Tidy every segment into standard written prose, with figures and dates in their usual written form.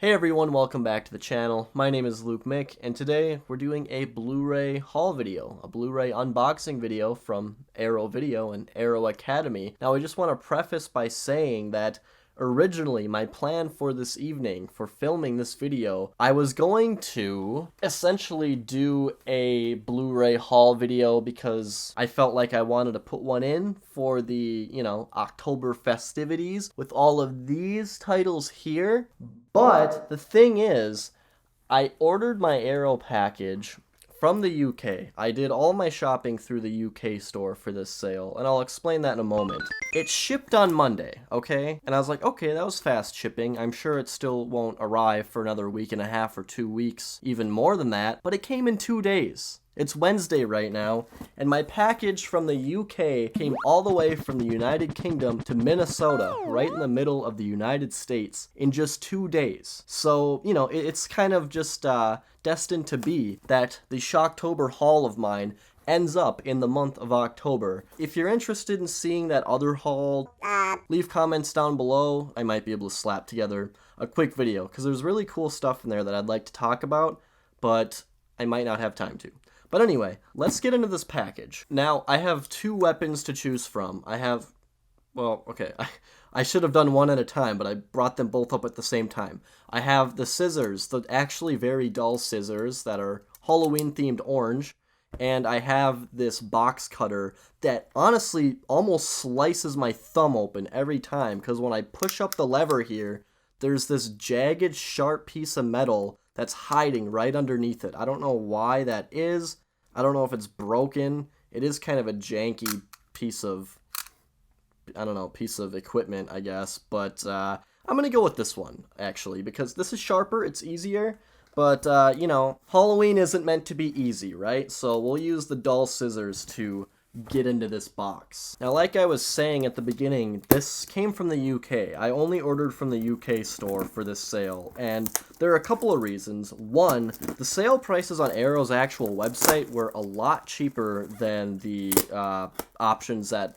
Hey everyone, welcome back to the channel. My name is Luke Mick, and today we're doing a Blu-ray haul video, a Blu-ray unboxing video from Arrow Video and Arrow Academy. Now I just want to preface by saying that originally my plan for this evening, for filming this video, I was going to essentially do a Blu-ray haul video because I felt like I wanted to put one in for the, October festivities with all of these titles here. But the thing is, I ordered my Arrow package from the UK. I did all my shopping through the UK store for this sale, and I'll explain that in a moment. It shipped on Monday, okay? And I was like, okay, that was fast shipping. I'm sure it still won't arrive for another week and a half or 2 weeks, even more than that, but it came in 2 days. It's Wednesday right now, and my package from the UK came all the way from the United Kingdom to Minnesota, right in the middle of the United States, in just 2 days. So, it's kind of just destined to be that the Shocktober haul of mine ends up in the month of October. If you're interested in seeing that other haul, leave comments down below. I might be able to slap together a quick video, because there's really cool stuff in there that I'd like to talk about, but I might not have time to. But anyway, let's get into this package. Now, I have 2 weapons to choose from. I should have done one at a time, but I brought them both up at the same time. I have the scissors, the actually very dull scissors that are Halloween-themed orange, and I have this box cutter that honestly almost slices my thumb open every time, because when I push up the lever here, there's this jagged, sharp piece of metal that's hiding right underneath it. I don't know why that is. I don't know if it's broken. It is kind of a janky piece of, piece of equipment, I guess. But I'm going to go with this one, actually, because this is sharper. It's easier. But, Halloween isn't meant to be easy, right? So we'll use the dull scissors to get into this box. Now, like I was saying at the beginning, this came from the UK. I only ordered from the UK store for this sale, and there are a couple of reasons. One, the sale prices on Arrow's actual website were a lot cheaper than the options that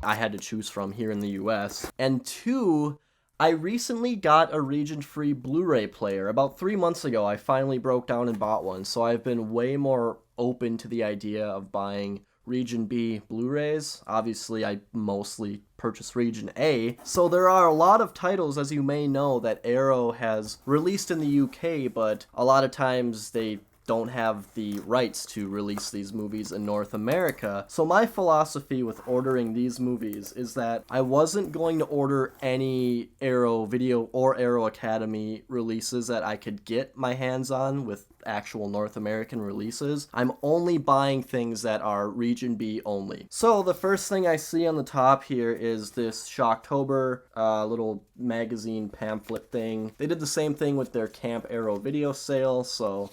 I had to choose from here in the US. And 2, I recently got a region-free Blu-ray player. About 3 months ago, I finally broke down and bought one, so I've been way more open to the idea of buying Region B Blu-rays. Obviously, I mostly purchase Region A. So there are a lot of titles, as you may know, that Arrow has released in the UK, but a lot of times they don't have the rights to release these movies in North America. So my philosophy with ordering these movies is that I wasn't going to order any Arrow Video or Arrow Academy releases that I could get my hands on with actual North American releases. I'm only buying things that are Region B only. So the first thing I see on the top here is this Shocktober little magazine pamphlet thing. They did the same thing with their Camp Arrow video sale, so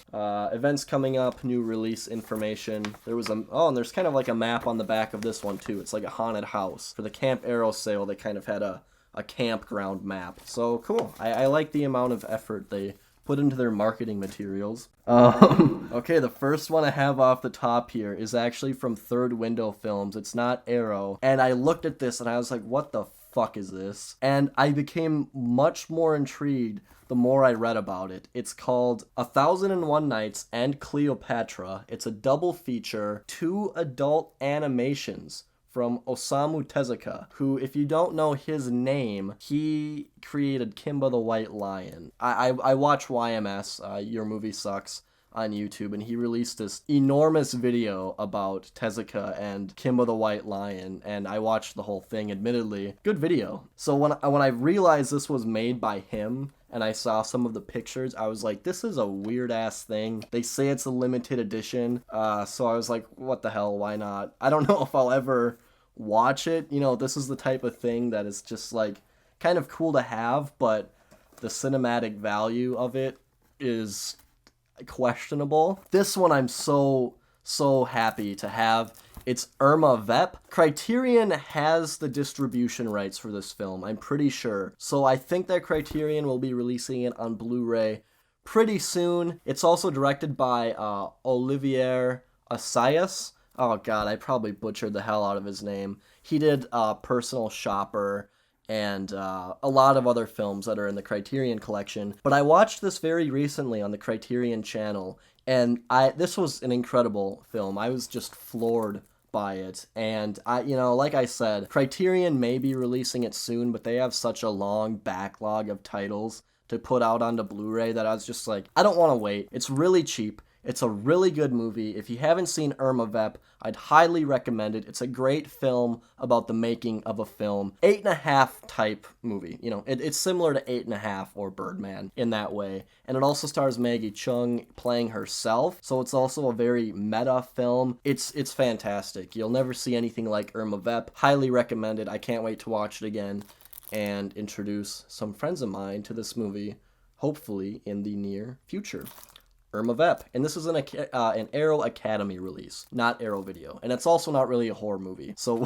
events coming up, new release information. There was and there's kind of like a map on the back of this one too. It's like a haunted house. For the Camp Arrow sale, they kind of had a campground map. So cool. I like the amount of effort they put into their marketing materials. Okay, the first one I have off the top here is actually from Third Window Films. It's not Arrow. And I looked at this and I was like, what the fuck is this? And I became much more intrigued the more I read about it. It's called 1001 Nights and Cleopatra. It's a double feature, 2 adult animations from Osamu Tezuka, who, if you don't know his name, he created Kimba the White Lion. I watch YMS, Your Movie Sucks, on YouTube, and he released this enormous video about Tezuka and Kimba the White Lion, and I watched the whole thing, admittedly. Good video. So when I realized this was made by him, and I saw some of the pictures, I was like, this is a weird-ass thing. They say it's a limited edition, so I was like, what the hell, why not? I don't know if I'll ever watch it. This is the type of thing that is just, like, kind of cool to have, but the cinematic value of it is questionable. This one I'm so happy to have. It's Irma Vep. Criterion has the distribution rights for this film, I'm pretty sure. So I think that Criterion will be releasing it on Blu-ray pretty soon. It's also directed by Olivier Assayas. Oh god, I probably butchered the hell out of his name. He did Personal Shopper and a lot of other films that are in the Criterion collection. But I watched this very recently on the Criterion channel, and this was an incredible film. I was just floored by it. And like I said, Criterion may be releasing it soon, but they have such a long backlog of titles to put out onto Blu-ray that I was just like, I don't want to wait. It's really cheap. It's a really good movie. If you haven't seen Irma Vep, I'd highly recommend it. It's a great film about the making of a film. 8.5 type movie. It's similar to 8.5 or Birdman in that way. And it also stars Maggie Cheung playing herself, so it's also a very meta film. It's fantastic. You'll never see anything like Irma Vep. Highly recommended. I can't wait to watch it again and introduce some friends of mine to this movie, hopefully in the near future. Irma Vep. And this is an Arrow Academy release, not Arrow Video. And it's also not really a horror movie. So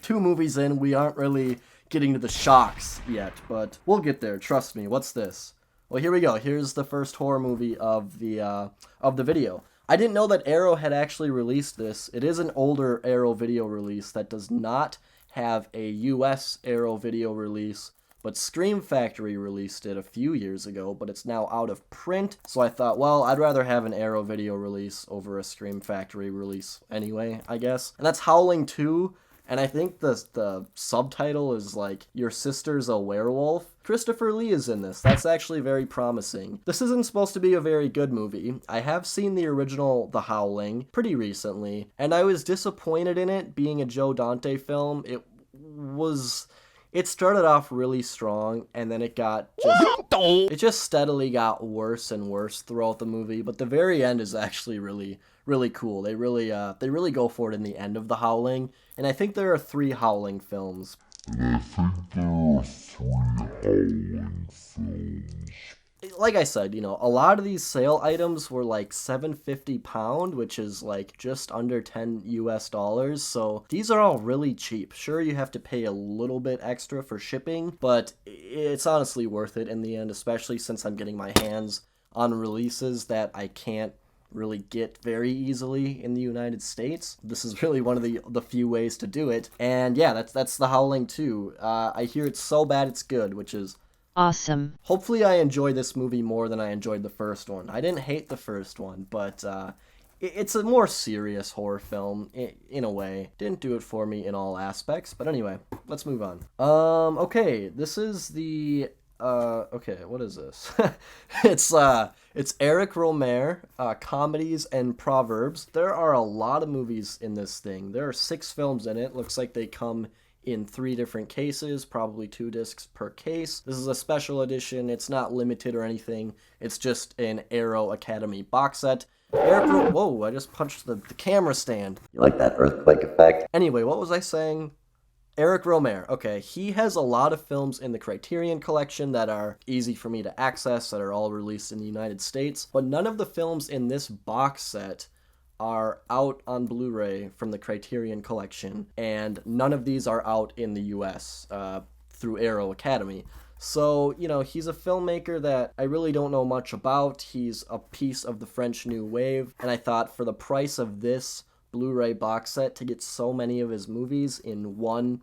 2 movies in, we aren't really getting to the shocks yet, but we'll get there. Trust me. What's this? Well, here we go. Here's the first horror movie of the video. I didn't know that Arrow had actually released this. It is an older Arrow Video release that does not have a US Arrow Video release. But Scream Factory released it a few years ago, but it's now out of print. So I thought, well, I'd rather have an Arrow Video release over a Scream Factory release anyway, I guess. And that's Howling 2, and I think the subtitle is like, Your Sister's a Werewolf. Christopher Lee is in this. That's actually very promising. This isn't supposed to be a very good movie. I have seen the original The Howling pretty recently, and I was disappointed in it being a Joe Dante film. It started off really strong, and then it just steadily got worse and worse throughout the movie. But the very end is actually really, really cool. They really go for it in the end of The Howling, and I think there are 3 Howling films. Like I said, a lot of these sale items were like £7.50, which is like just under $10 US. So these are all really cheap. Sure, you have to pay a little bit extra for shipping, but it's honestly worth it in the end, especially since I'm getting my hands on releases that I can't really get very easily in the United States. This is really one of the few ways to do it. And yeah, that's The Howling 2. I hear it's so bad it's good, which is awesome. Hopefully I enjoy this movie more than I enjoyed the first one. I didn't hate the first one, but it's a more serious horror film in a way. Didn't do it for me in all aspects, but anyway, let's move on. Okay, this is the okay, what is this? It's Eric Romer, Comedies and Proverbs. There are a lot of movies in this thing. There are 6 films in it. Looks like they come in 3 different cases, probably 2 discs per case. This is a special edition. It's not limited or anything. It's just an Arrow Academy box set. Whoa, I just punched the camera stand. You like that earthquake effect? Anyway, what was I saying? Eric Romer. Okay, he has a lot of films in the Criterion collection that are easy for me to access, that are all released in the United States, but none of the films in this box set are out on Blu-ray from the Criterion collection, and none of these are out in the US through Arrow Academy. So, he's a filmmaker that I really don't know much about. He's a piece of the French New Wave, and I thought for the price of this Blu-ray box set to get so many of his movies in one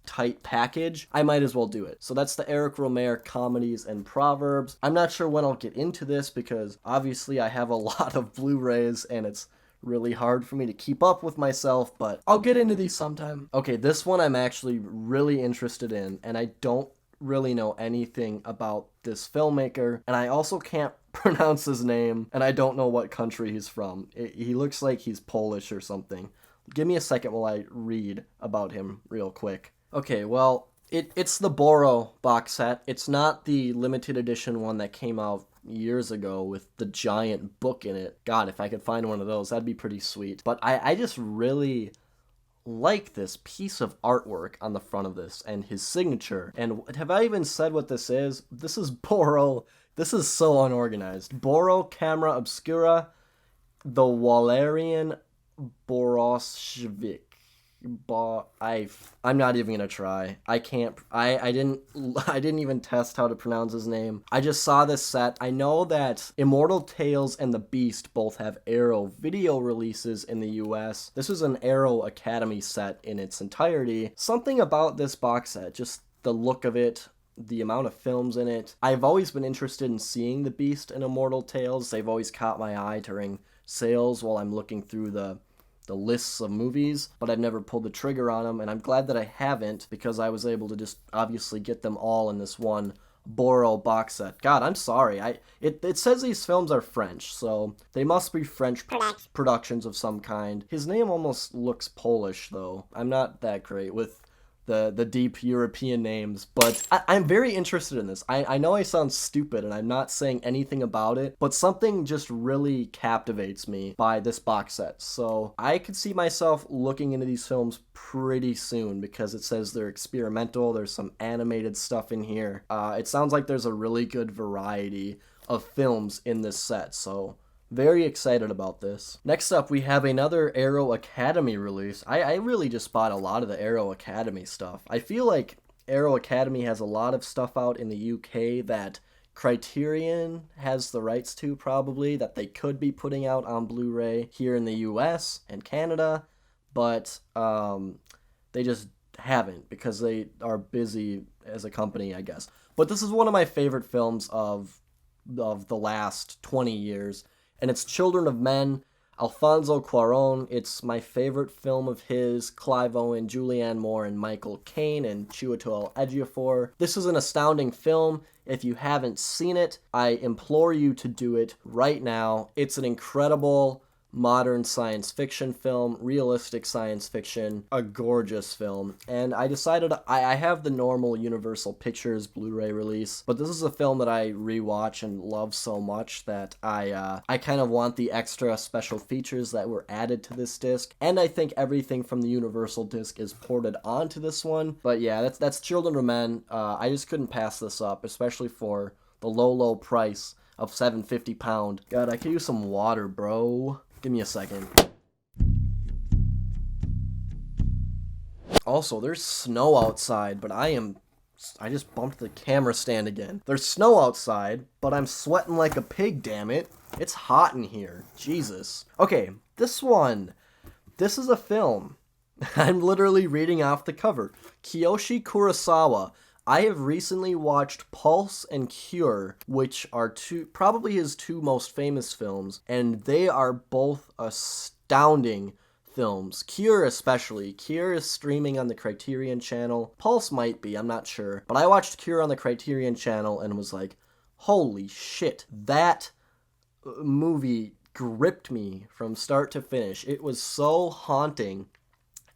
tight package, I might as well do it. So that's the Eric Romer Comedies and Proverbs. I'm not sure when I'll get into this because obviously I have a lot of Blu-rays and it's really hard for me to keep up with myself, but I'll get into these sometime. Okay, this one I'm actually really interested in, and I don't really know anything about this filmmaker, and I also can't pronounce his name, and I don't know what country he's from. He looks like he's Polish or something. Give me a second while I read about him real quick. Okay, well, it's the Boro box set. It's not the limited edition one that came out years ago with the giant book in it. God, if I could find one of those, that'd be pretty sweet. But I just really like this piece of artwork on the front of this and his signature. And have I even said what this is? This is Boro. This is so unorganized. Boro Camera Obscura, the Walerian Boroshvik. I'm not even gonna try. I can't. I didn't even test how to pronounce his name. I just saw this set. I know that Immortal Tales and The Beast both have Arrow video releases in the US. This is an Arrow Academy set in its entirety. Something about this box set just the look of it, the amount of films in it. I've always been interested in seeing The Beast and Immortal Tales. They've always caught my eye during sales while I'm looking through the lists of movies, but I've never pulled the trigger on them, and I'm glad that I haven't, because I was able to just obviously get them all in this one Boro box set. God, I'm sorry. It says these films are French, so they must be French productions of some kind. His name almost looks Polish, though. I'm not that great with the deep European names, but I'm very interested in this. I know I sound stupid and I'm not saying anything about it, but something just really captivates me by this box set. So I could see myself looking into these films pretty soon, because it says they're experimental. There's some animated stuff in here. It sounds like there's a really good variety of films in this set, so very excited about this. Next up, we have another Arrow Academy release. I really just bought a lot of the Arrow Academy stuff. I feel like Arrow Academy has a lot of stuff out in the UK that Criterion has the rights to, probably, that they could be putting out on Blu-ray here in the US and Canada, but they just haven't, because they are busy as a company, I guess. But this is one of my favorite films of the last 20 years. And it's Children of Men, Alfonso Cuarón. It's my favorite film of his. Clive Owen, Julianne Moore, and Michael Caine, and Chiwetel Ejiofor. This is an astounding film. If you haven't seen it, I implore you to do it right now. It's an incredible modern science fiction film, realistic science fiction, a gorgeous film. And I decided I have the normal Universal Pictures Blu-ray release, but this is a film that I rewatch and love so much that I kind of want the extra special features that were added to this disc. And I think everything from the Universal disc is ported onto this one. But yeah, that's Children of Men. I just couldn't pass this up, especially for the low price of £7.50. God, I could use some water, bro. Give me a second. Also, there's snow outside, but I just bumped the camera stand again. There's snow outside, but I'm sweating like a pig, damn it. It's hot in here. Jesus. Okay, this is a film. I'm literally reading off the cover. Kiyoshi Kurosawa. I have recently watched Pulse and Cure, which are probably his two most famous films, and they are both astounding films. Cure especially. Cure is streaming on the Criterion channel. Pulse might be, I'm not sure. But I watched Cure on the Criterion channel and was like, holy shit, that movie gripped me from start to finish. It was so haunting.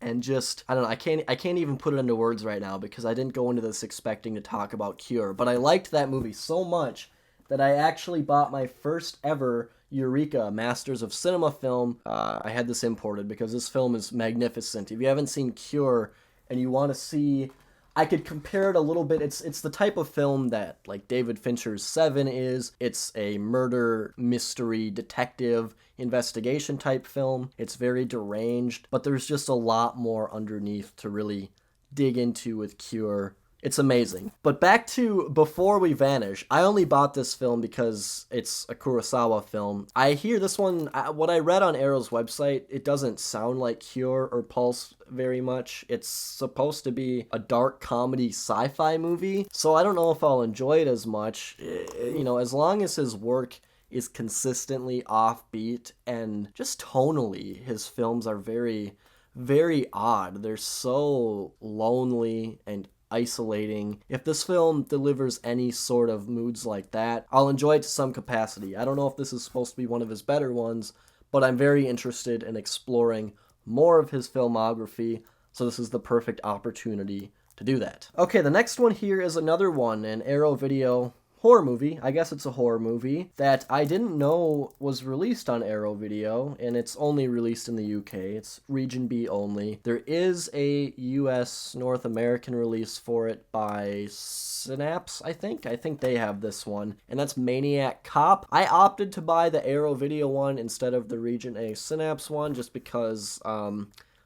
And just, I don't know, I can't even put it into words right now, because I didn't go into this expecting to talk about Cure. But I liked that movie so much that I actually bought my first ever Eureka Masters of Cinema film. I had this imported because this film is magnificent. If you haven't seen Cure and you want to see, I could compare it a little bit. It's the type of film that, like, David Fincher's Seven is. It's a murder mystery detective investigation type film. It's very deranged, but there's just a lot more underneath to really dig into with Cure. It's amazing. But back to Before We Vanish. I only bought this film because it's a Kurosawa film. I hear this one, what I read on Arrow's website, it doesn't sound like Cure or Pulse very much. It's supposed to be a dark comedy sci-fi movie, so I don't know if I'll enjoy it as much. You know, as long as his work is consistently offbeat, and just tonally, his films are very, very odd. They're so lonely and isolating. If this film delivers any sort of moods like that, I'll enjoy it to some capacity. I don't know if this is supposed to be one of his better ones, but I'm very interested in exploring more of his filmography, so this is the perfect opportunity to do that. Okay, the next one here is another one, an Arrow Video horror movie. I guess it's a horror movie that I didn't know was released on Arrow Video, and it's only released in the UK. It's Region B only. There is a US North American release for it by Synapse, I think. I think they have this one, and that's Maniac Cop. I opted to buy the Arrow Video one instead of the Region A Synapse one, just because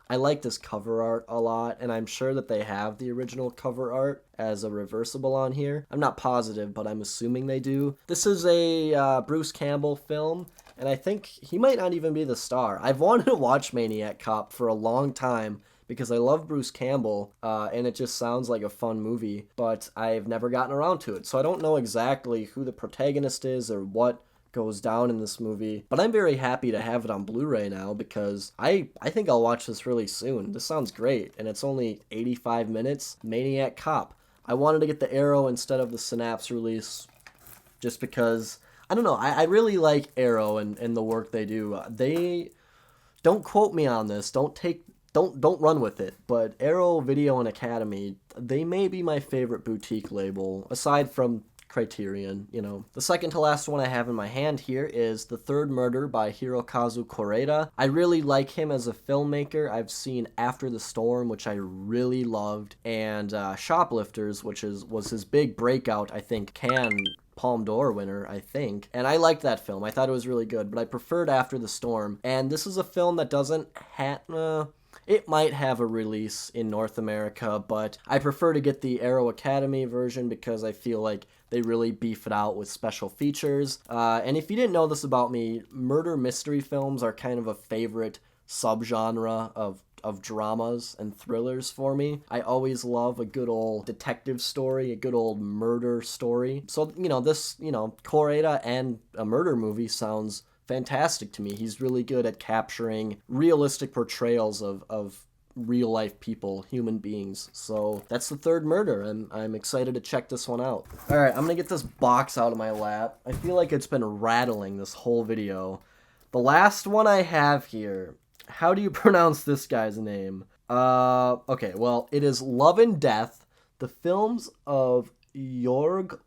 I like this cover art a lot, and I'm sure that they have the original cover art as a reversible on here. I'm not positive, but I'm assuming they do. This is a Bruce Campbell film, and I think he might not even be the star. I've wanted to watch Maniac Cop for a long time because I love Bruce Campbell, and it just sounds like a fun movie, but I've never gotten around to it. So I don't know exactly who the protagonist is or what goes down in this movie, but I'm very happy to have it on Blu-ray now because I think I'll watch this really soon. This sounds great, and it's only 85 minutes. Maniac Cop. I wanted to get the Arrow instead of the Synapse release just because, I don't know, I really like Arrow and the work they do. They, don't quote me on this, don't run with it, but Arrow Video and Academy, they may be my favorite boutique label, aside from Criterion, you know. The second to last one I have in my hand here is The Third Murder by Hirokazu Koreeda. I really like him as a filmmaker. I've seen After the Storm, which I really loved, and Shoplifters, which was his big breakout, I think, Palme d'Or winner, I think. And I liked that film. I thought it was really good, but I preferred After the Storm. And this is a film that doesn't have... it might have a release in North America, but I prefer to get the Arrow Academy version because I feel like they really beef it out with special features. And if you didn't know this about me, murder mystery films are kind of a favorite subgenre of dramas and thrillers for me. I always love a good old detective story, a good old murder story. So, you know, this, you know, Koreeda and a murder movie sounds fantastic to me. He's really good at capturing realistic portrayals of real life people, human beings. So that's The Third Murder, and I'm excited to check this one out. All right, I'm gonna get this box out of my lap. I feel like it's been rattling this whole video. The last one I have here, how do you pronounce this guy's name? Okay, well, it is Love and Death, the films of Jorg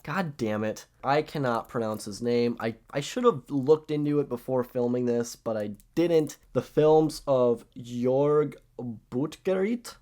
God damn it. I cannot pronounce his name. I should have looked into it before filming this, but I didn't. The films of Jorg Butgerit.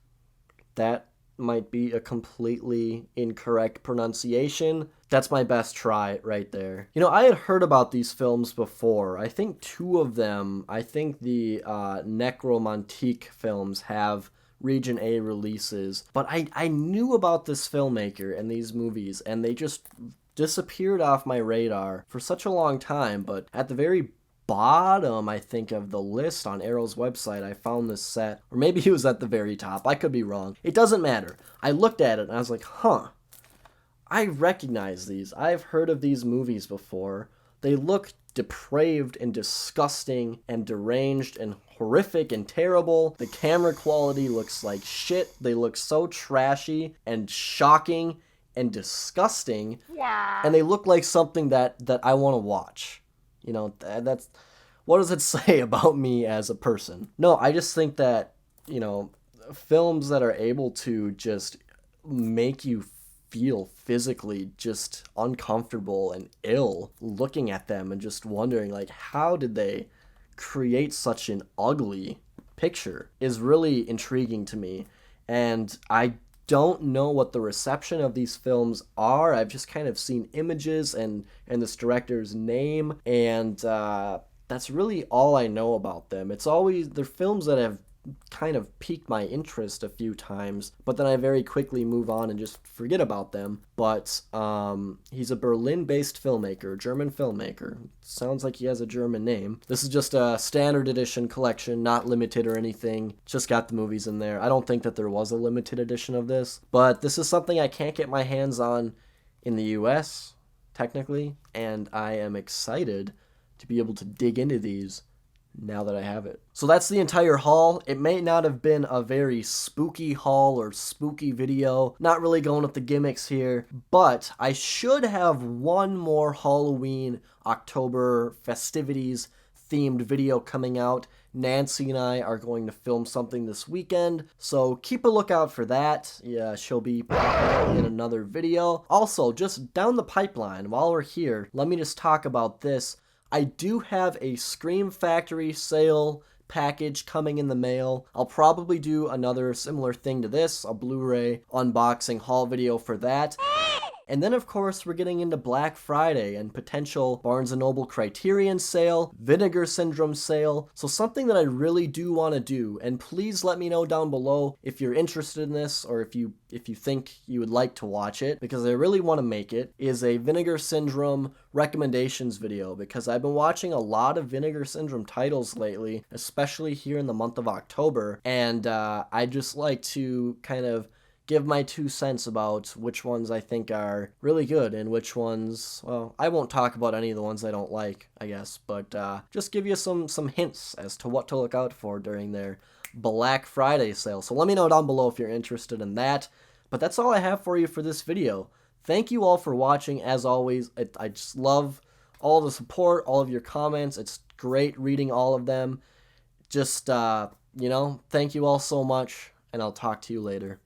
That might be a completely incorrect pronunciation. That's my best try right there. You know, I had heard about these films before. I think two of them, I think the Necromantique films have Region A releases, but I knew about this filmmaker and these movies, and they just disappeared off my radar for such a long time. But at the very bottom, I think, of the list on Arrow's website, I found this set, or maybe it was at the very top. I could be wrong. It doesn't matter. I looked at it and I was like, huh, I recognize these. I've heard of these movies before. They look depraved and disgusting and deranged and horrific and terrible. The camera quality looks like shit. They look so trashy and shocking and disgusting. Yeah. And they look like something that I want to watch. You know, that's... what does it say about me as a person? No, I just think that, you know, films that are able to just make you feel physically just uncomfortable and ill looking at them and just wondering, like, how did they create such an ugly picture is really intriguing to me. And I don't know what the reception of these films are. I've just kind of seen images and this director's name, and that's really all I know about them. It's always, they're films that have kind of piqued my interest a few times, but then I very quickly move on and just forget about them. But he's a Berlin-based filmmaker, German filmmaker. Sounds like he has a German name. This is just a standard edition collection, not limited or anything. Just got the movies in there. I don't think that there was a limited edition of this, but this is something I can't get my hands on in the US, technically, and I am excited to be able to dig into these now that I have it. So that's the entire haul. It may not have been a very spooky haul or spooky video, not really going with the gimmicks here, but I should have one more Halloween October festivities themed video coming out. Nancy and I are going to film something this weekend, so keep a lookout for that. Yeah, she'll be popping in another video. Also, just down the pipeline, while we're here, let me just talk about this. I do have a Scream Factory sale package coming in the mail. I'll probably do another similar thing to this, a Blu-ray unboxing haul video for that. And then, of course, we're getting into Black Friday and potential Barnes & Noble Criterion sale, Vinegar Syndrome sale. So something that I really do want to do, and please let me know down below if you're interested in this or if you think you would like to watch it, because I really want to make it, is a Vinegar Syndrome recommendations video, because I've been watching a lot of Vinegar Syndrome titles lately, especially here in the month of October, and I just like to kind of give my 2 cents about which ones I think are really good and which ones, well, I won't talk about any of the ones I don't like, I guess, but just give you some hints as to what to look out for during their Black Friday sale. So let me know down below if you're interested in that. But that's all I have for you for this video. Thank you all for watching. As always, I just love all the support, all of your comments. It's great reading all of them. Just, thank you all so much, and I'll talk to you later.